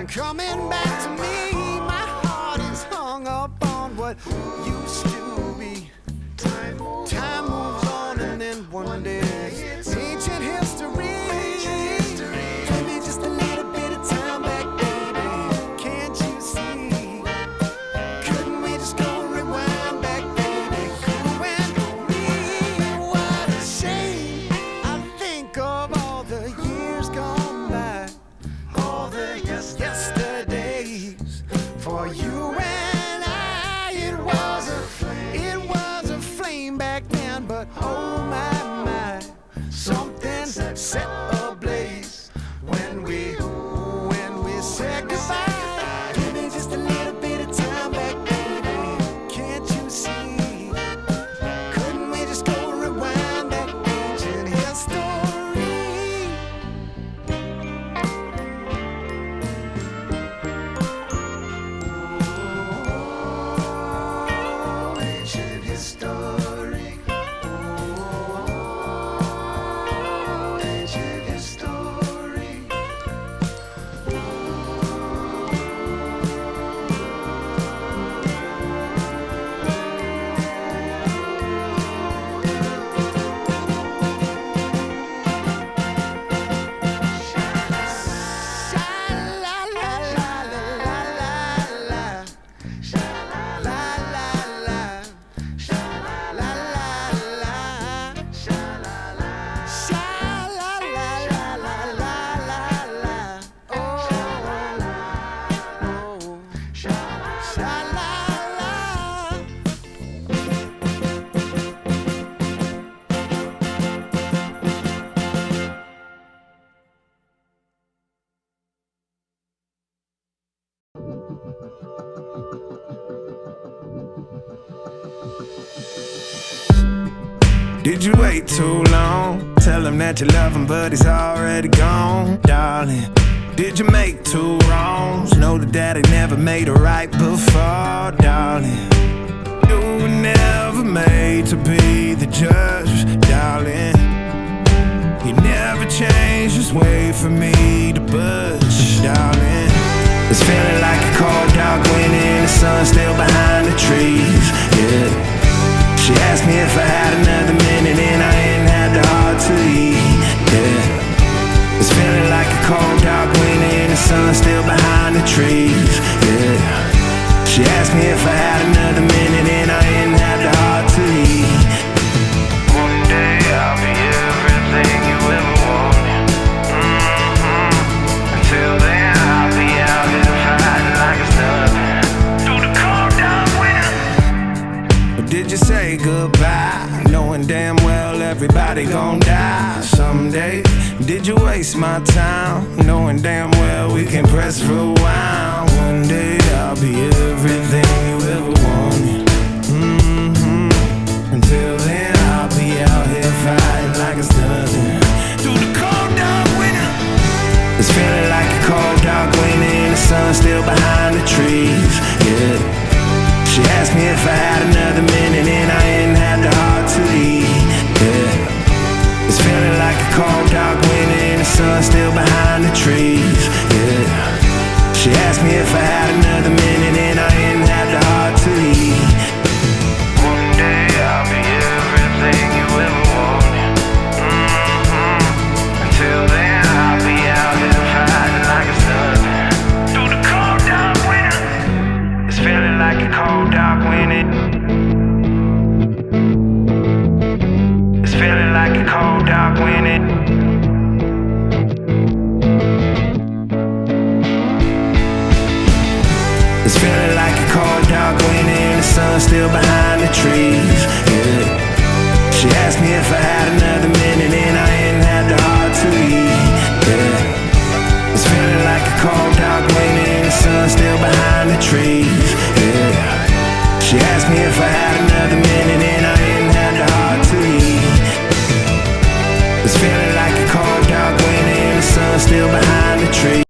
coming back to me. My heart is hung up on what used to be. Time moves on, and then one day it's ancient history. Give me just a little bit of time back, baby. Can't you see? Couldn't we just go rewind back, baby? You and me. What a shame. I think of all the years gone by, all the yesterdays. For you and I, it was a flame back then, but oh my, something set ablaze when we said goodbye. Give me just a little bit of time back, baby. Can't you see? Couldn't we just go rewind that ancient history? Oh, ancient history. Oh, ancient history. Did you wait too long? Tell him that you love him, but he's already gone, darling. Did you make two wrongs? Know that daddy never made a right before, darling. You were never made to be the judge, darling. He never changed his way for me to budge, darling. It's feeling like a cold dark winter, the sun's still behind the trees, yeah. She asked me if I had another minute and I ain't had the heart to leave, yeah. It's feeling like a cold dark winter and the sun's still behind the trees, yeah. She asked me if I had another minute and I ain't had the heart to leave. One day I'll be everything you ever wanted, Until then I'll be out here fighting like it's nothing through the cold dark winter. Did you say goodbye, knowing damn well everybody gon' die someday? Did you waste my time, knowing damn well we can press rewind? One day I'll be everything you ever wanted, Until then I'll be out here fighting like it's nothing through the cold dark winter. It's feeling like a cold dark winter and the sun's still behind the trees, yeah. She asked me if I had another minute and I ain't had the heart to leave, yeah. It's feeling like a cold dark winter and the sun's still behind the trees, yeah. She asked me if I had another minute and I ain't had the heart to leave. One day I'll be everything you ever wanted, Until then I'll be out here fighting like it's nothing through the cold dark winter. It's feeling like a cold dark winter. It's feeling like a cold dark winter. It's feeling like a cold dark winter and the sun's still behind the trees, yeah. She asked me if I had another minute and I ain't had the heart to leave, yeah. It's feeling like a cold dark winter and the sun's still behind the trees, yeah. She asked me if I had another minute and I ain't had the heart to leave. It's feeling like a cold dark winter and the sun's still behind the trees.